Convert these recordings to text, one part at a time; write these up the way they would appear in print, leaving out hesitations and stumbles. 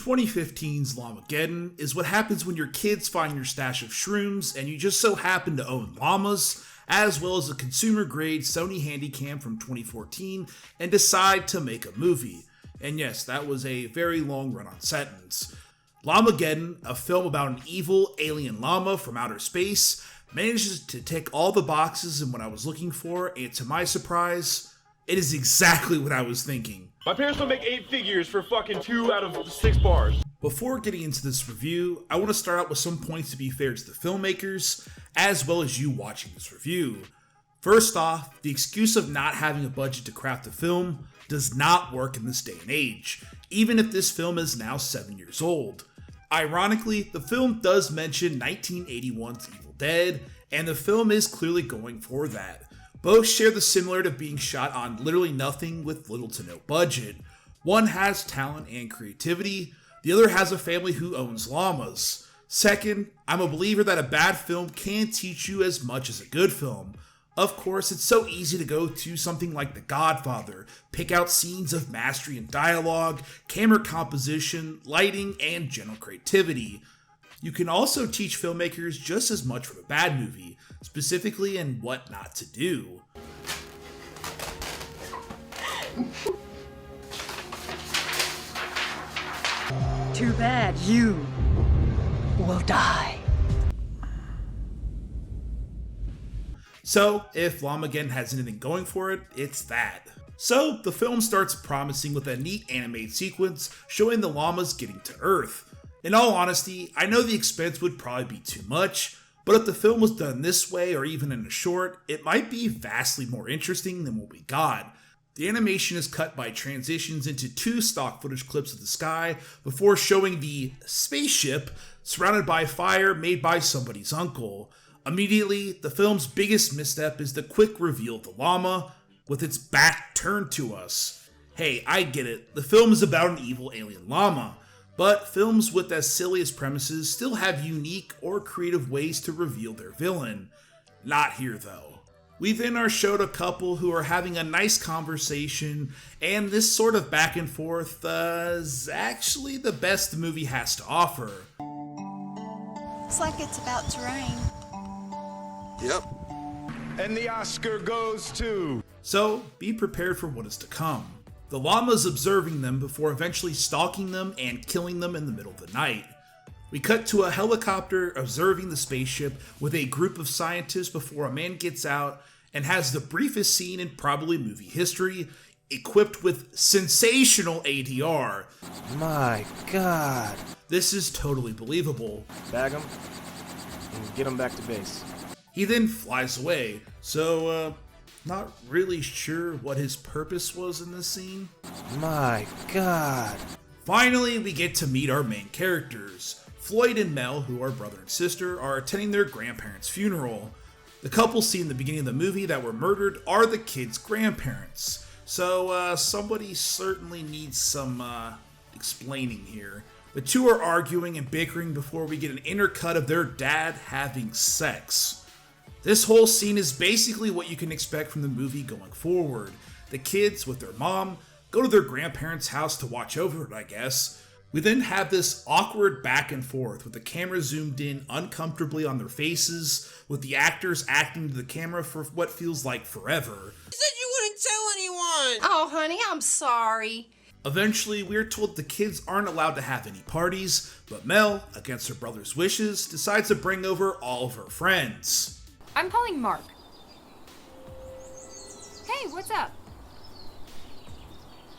2015's Llamageddon is what happens when your kids find your stash of shrooms and you just so happen to own llamas, as well as a consumer-grade Sony Handycam from 2014, and decide to make a movie. And yes, that was a very long run-on sentence. Llamageddon, a film about an evil alien llama from outer space, manages to tick all the boxes in what I was looking for, and to my surprise, it is exactly what I was thinking. My parents don't make 8 figures for fucking 2 out of 6 bars. Before getting into this review, I want to start out with some points to be fair to the filmmakers, as well as you watching this review. First off, the excuse of not having a budget to craft a film does not work in this day and age, even if this film is now 7 years old. Ironically, the film does mention 1981's Evil Dead, and the film is clearly going for that. Both share the similarity of being shot on literally nothing with little to no budget. One has talent and creativity, the other has a family who owns llamas. Second, I'm a believer that a bad film can teach you as much as a good film. Of course, it's so easy to go to something like The Godfather, pick out scenes of mastery in dialogue, camera composition, lighting, and general creativity. You can also teach filmmakers just as much from a bad movie, specifically in what not to do. Too bad you will die. So, if Llamageddon has anything going for it, it's that. So, the film starts promising with a neat animated sequence showing the llamas getting to Earth. In all honesty, I know the expense would probably be too much, but if the film was done this way or even in a short, it might be vastly more interesting than what we got. The animation is cut by transitions into 2 stock footage clips of the sky before showing the spaceship surrounded by fire made by somebody's uncle. Immediately, the film's biggest misstep is the quick reveal of the llama with its back turned to us. Hey, I get it, the film is about an evil alien llama, but films with as silly as premises still have unique or creative ways to reveal their villain. Not here though. We then are showed a couple who are having a nice conversation, and this sort of back and forth is actually the best the movie has to offer. Looks like it's about to rain. Yep. And the Oscar goes to... So, be prepared for what is to come. The llama's observing them before eventually stalking them and killing them in the middle of the night. We cut to a helicopter observing the spaceship with a group of scientists before a man gets out and has the briefest scene in probably movie history, equipped with sensational ADR. My God. This is totally believable. Bag him and get him back to base. He then flies away, so not really sure what his purpose was in this scene. My God. Finally, we get to meet our main characters. Floyd and Mel, who are brother and sister, are attending their grandparents' funeral. The couple seen in the beginning of the movie that were murdered are the kids' grandparents. So somebody certainly needs some explaining here. The two are arguing and bickering before we get an intercut of their dad having sex. This whole scene is basically what you can expect from the movie going forward. The kids, with their mom, go to their grandparents' house to watch over it, I guess. We then have this awkward back and forth with the camera zoomed in uncomfortably on their faces, with the actors acting to the camera for what feels like forever. You said you wouldn't tell anyone! Oh, honey, I'm sorry. Eventually, we are told the kids aren't allowed to have any parties, but Mel, against her brother's wishes, decides to bring over all of her friends. I'm calling Mark. Hey, what's up?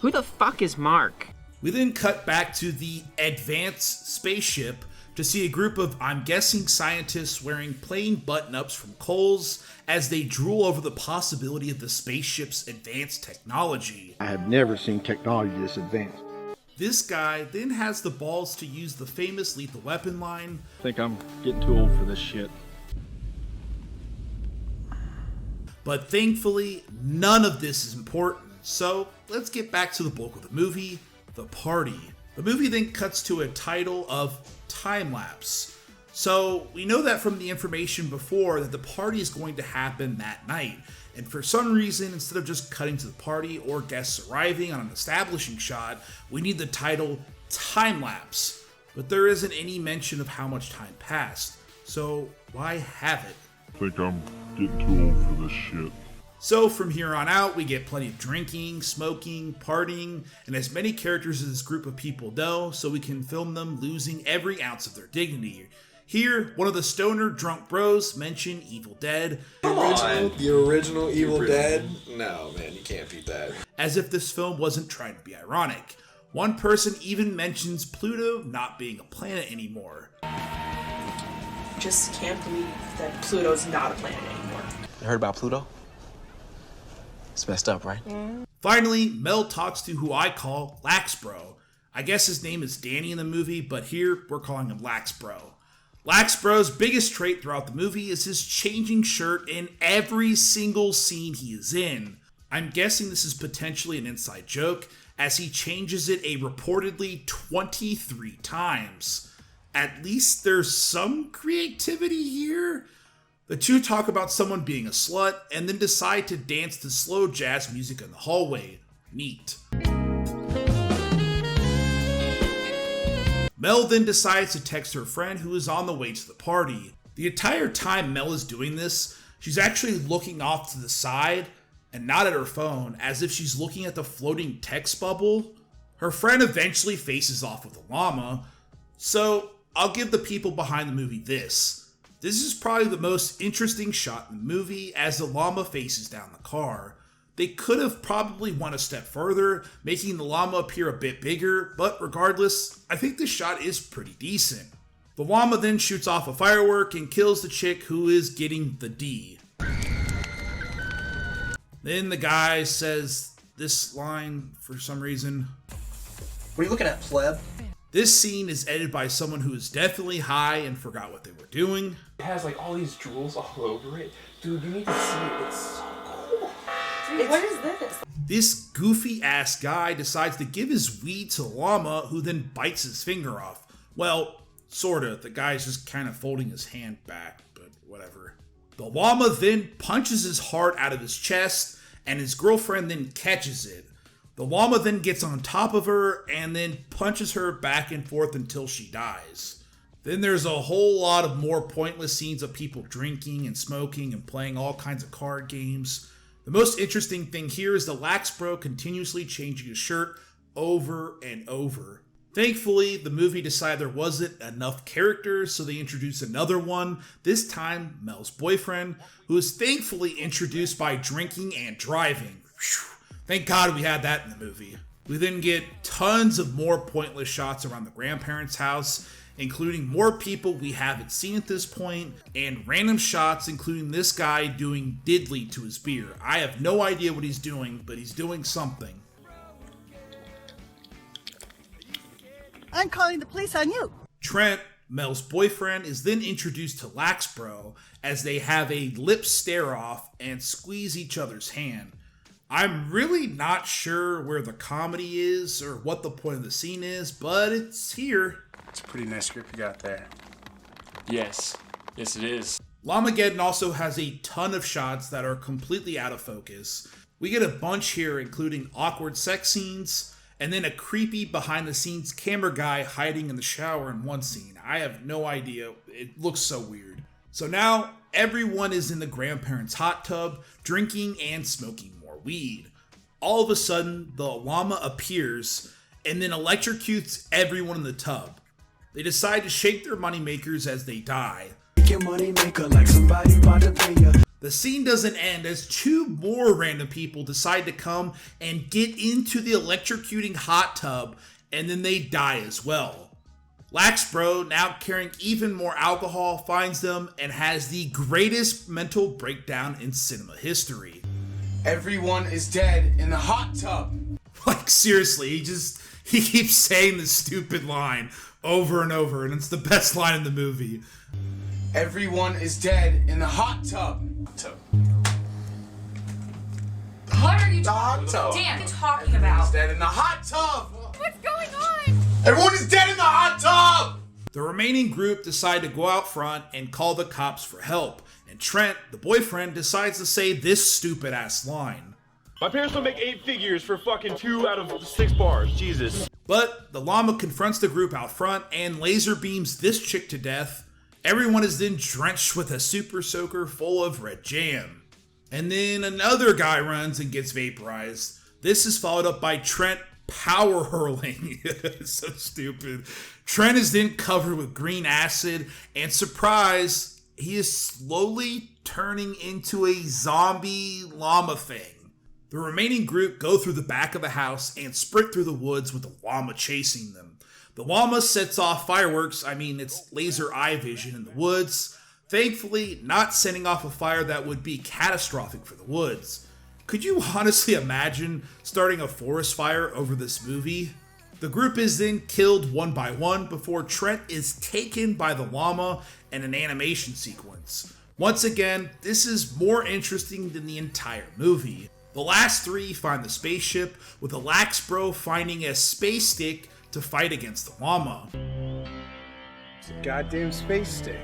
Who the fuck is Mark? We then cut back to the advanced spaceship to see a group of, I'm guessing, scientists wearing plain button-ups from Kohl's as they drool over the possibility of the spaceship's advanced technology. I have never seen technology this advanced. This guy then has the balls to use the famous lethal weapon line. I think I'm getting too old for this shit. But thankfully, none of this is important. So let's get back to the bulk of the movie, the party. The movie then cuts to a title of Time Lapse. So we know that from the information before that the party is going to happen that night. And for some reason, instead of just cutting to the party or guests arriving on an establishing shot, we need the title time lapse, but there isn't any mention of how much time passed, so why have it? I think I'm getting too old for this shit. So from here on out, we get plenty of drinking, smoking, partying, and as many characters as this group of people know, so we can film them losing every ounce of their dignity. Here, one of the stoner drunk bros mention Evil Dead. The original Evil Dead? No, man, you can't beat that. As if this film wasn't trying to be ironic. One person even mentions Pluto not being a planet anymore. Just can't believe that Pluto's not a planet anymore. You heard about Pluto? It's messed up, right? Finally, Mel talks to who I call Laxbro. I guess his name is Danny in the movie, but here we're calling him Laxbro. Laxbro's biggest trait throughout the movie is his changing shirt in every single scene he is in. I'm guessing this is potentially an inside joke, as he changes it a reportedly 23 times. At least there's some creativity here. The two talk about someone being a slut, and then decide to dance to slow jazz music in the hallway. Neat. Mel then decides to text her friend who is on the way to the party. The entire time Mel is doing this, she's actually looking off to the side and not at her phone, as if she's looking at the floating text bubble. Her friend eventually faces off with a llama, so I'll give the people behind the movie this. This is probably the most interesting shot in the movie as the llama faces down the car. They could have probably went a step further, making the llama appear a bit bigger, but regardless, I think this shot is pretty decent. The llama then shoots off a firework and kills the chick who is getting the D. Then the guy says this line for some reason. What are you looking at, pleb? This scene is edited by someone who is definitely high and forgot what they were doing. It has like all these jewels all over it. Dude, you need to see it. It's so cool. Dude, what is this? This goofy ass guy decides to give his weed to the llama, who then bites his finger off. Well, sorta. The guy's just kind of folding his hand back, but whatever. The llama then punches his heart out of his chest, and his girlfriend then catches it. The llama then gets on top of her and then punches her back and forth until she dies. Then there's a whole lot of more pointless scenes of people drinking and smoking and playing all kinds of card games. The most interesting thing here is the Laxbro continuously changing his shirt over and over. Thankfully, the movie decided there wasn't enough characters, so they introduced another one, this time Mel's boyfriend, who is thankfully introduced by drinking and driving. Whew. Thank God we had that in the movie. We then get tons of more pointless shots around the grandparents' house, including more people we haven't seen at this point, and random shots including this guy doing diddly to his beer. I have no idea what he's doing, but he's doing something. I'm calling the police on you. Trent, Mel's boyfriend, is then introduced to Laxbro as they have a lip stare-off and squeeze each other's hand. I'm really not sure where the comedy is or what the point of the scene is, but it's here. It's a pretty nice script you got there. Yes it is. Llamageddon also has a ton of shots that are completely out of focus. We get a bunch here, including awkward sex scenes, and then a creepy behind-the-scenes camera guy hiding in the shower in one scene. I have no idea. It looks so weird. So now, everyone is in the grandparents' hot tub, drinking and smoking more weed. All of a sudden, the llama appears, and then electrocutes everyone in the tub. They decide to shake their moneymakers as they die. The scene doesn't end as two more random people decide to come and get into the electrocuting hot tub, and then they die as well. Laxbro, now carrying even more alcohol, finds them and has the greatest mental breakdown in cinema history. Everyone is dead in the hot tub. Like, seriously, he keeps saying this stupid line over and over, and it's the best line in the movie. Everyone is dead in the hot tub. What are you talking about? Dan, what are you talking about? Dead in the hot tub. What's going on? Everyone is dead in the hot tub. The remaining group decide to go out front and call the cops for help, and Trent, the boyfriend, decides to say this stupid ass line. My parents will make 8 figures for fucking 2 out of 6 bars. Jesus. But the llama confronts the group out front and laser beams this chick to death. Everyone is then drenched with a super soaker full of red jam. And then another guy runs and gets vaporized. This is followed up by Trent power hurling. So stupid. Trent is then covered with green acid, and surprise, he is slowly turning into a zombie llama thing. The remaining group go through the back of the house and sprint through the woods with the llama chasing them. The llama sets off fireworks, it's laser eye vision in the woods, thankfully not setting off a fire that would be catastrophic for the woods. Could you honestly imagine starting a forest fire over this movie? The group is then killed one by one before Trent is taken by the llama in an animation sequence. Once again, this is more interesting than the entire movie. The last three find the spaceship, with the Lax Bro finding a space stick to fight against the llama. It's a goddamn space stick.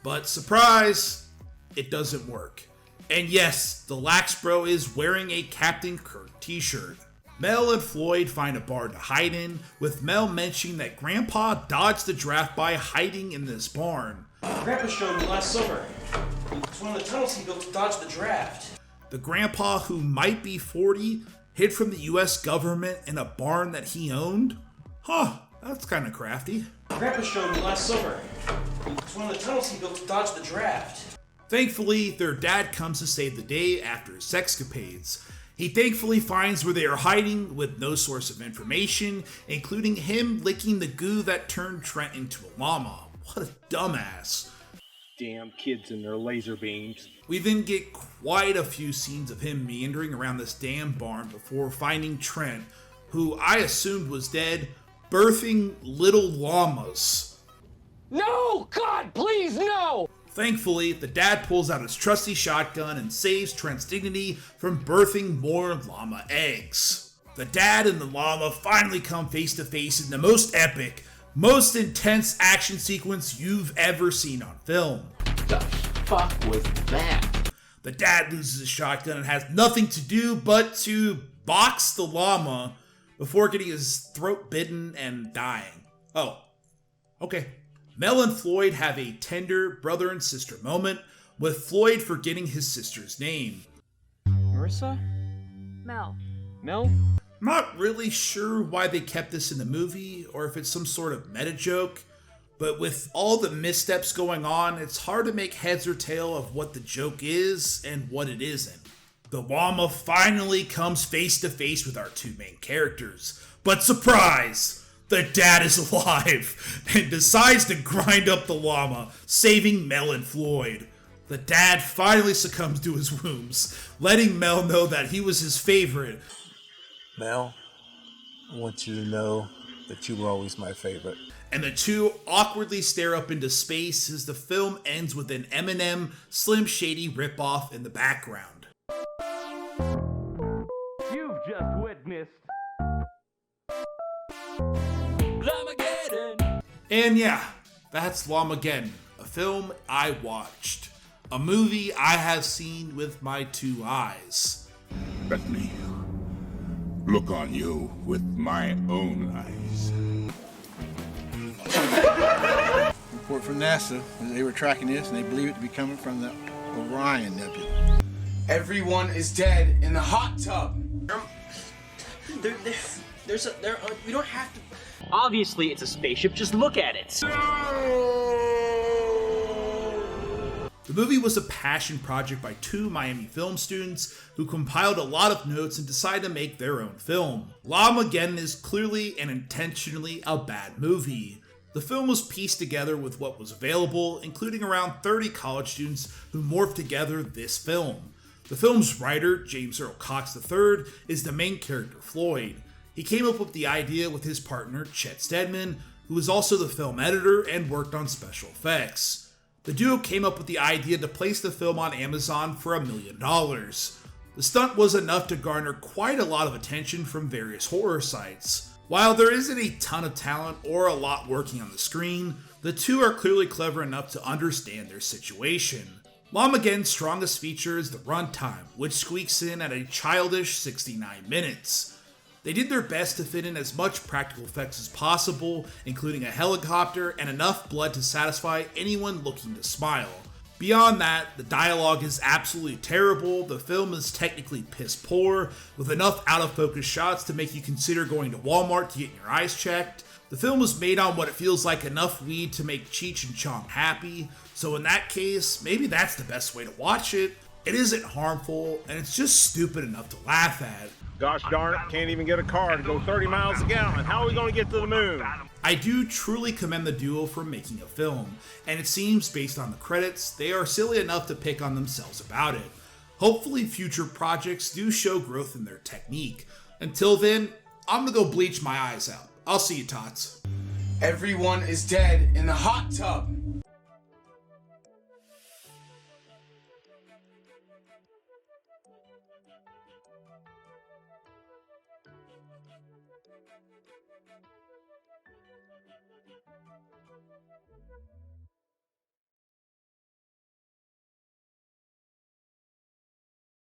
But surprise, it doesn't work. And yes, the Lax Bro is wearing a Captain Kirk t-shirt. Mel and Floyd find a barn to hide in, with Mel mentioning that Grandpa dodged the draft by hiding in this barn. Grandpa showed me last summer. It's one of the tunnels he built to dodge the draft. The grandpa, who might be 40, hid from the US government in a barn that he owned? Huh, that's kind of crafty. Grandpa showed me last summer. It's one of the tunnels he built to dodge the draft. Thankfully, their dad comes to save the day after his sexcapades. He thankfully finds where they are hiding with no source of information, including him licking the goo that turned Trent into a llama. What a dumbass. Damn kids and their laser beams. We then get quite a few scenes of him meandering around this damn barn before finding Trent, who I assumed was dead, birthing little llamas. No! God, please, no! Thankfully, the dad pulls out his trusty shotgun and saves Trent's dignity from birthing more llama eggs. The dad and the llama finally come face to face in the most epic, most intense action sequence you've ever seen on film. The fuck was that? The dad loses his shotgun and has nothing to do but to box the llama before getting his throat bitten and dying. Oh, okay. Mel and Floyd have a tender brother and sister moment, with Floyd forgetting his sister's name. Marissa? Mel. Mel? Not really sure why they kept this in the movie, or if it's some sort of meta joke, but with all the missteps going on, it's hard to make heads or tail of what the joke is and what it isn't. The llama finally comes face to face with our two main characters, but surprise! The dad is alive and decides to grind up the llama, saving Mel and Floyd. The dad finally succumbs to his wounds, letting Mel know that he was his favorite. Mel, I want you to know that you were always my favorite. And the two awkwardly stare up into space as the film ends with an Eminem Slim Shady ripoff in the background. You've just witnessed Llamageddon! And yeah, that's Llamageddon, a film I watched. A movie I have seen with my two eyes. Let me look on you with my own eyes. Report from NASA. They were tracking this, and they believe it to be coming from the Orion Nebula. Everyone is dead in the hot tub. We don't have to. Obviously, it's a spaceship. Just look at it. The movie was a passion project by two Miami film students who compiled a lot of notes and decided to make their own film. Llamageddon is clearly and intentionally a bad movie. The film was pieced together with what was available, including around 30 college students who morphed together this film. The film's writer, James Earl Cox III, is the main character, Floyd. He came up with the idea with his partner, Chet Stedman, who was also the film editor and worked on special effects. The duo came up with the idea to place the film on Amazon for $1 million. The stunt was enough to garner quite a lot of attention from various horror sites. While there isn't a ton of talent or a lot working on the screen, the two are clearly clever enough to understand their situation. Llamageddon's strongest feature is the runtime, which squeaks in at a childish 69 minutes. They did their best to fit in as much practical effects as possible, including a helicopter and enough blood to satisfy anyone looking to smile. Beyond that, the dialogue is absolutely terrible, the film is technically piss poor, with enough out of focus shots to make you consider going to Walmart to get your eyes checked. The film was made on what it feels like enough weed to make Cheech and Chong happy, so in that case, maybe that's the best way to watch it. It isn't harmful, and it's just stupid enough to laugh at. Gosh darn it, can't even get a car to go 30 miles a gallon. How are we going to get to the moon? I do truly commend the duo for making a film, and it seems, based on the credits, they are silly enough to pick on themselves about it. Hopefully future projects do show growth in their technique. Until then, I'm gonna go bleach my eyes out. I'll see you, tots. Everyone is dead in the hot tub.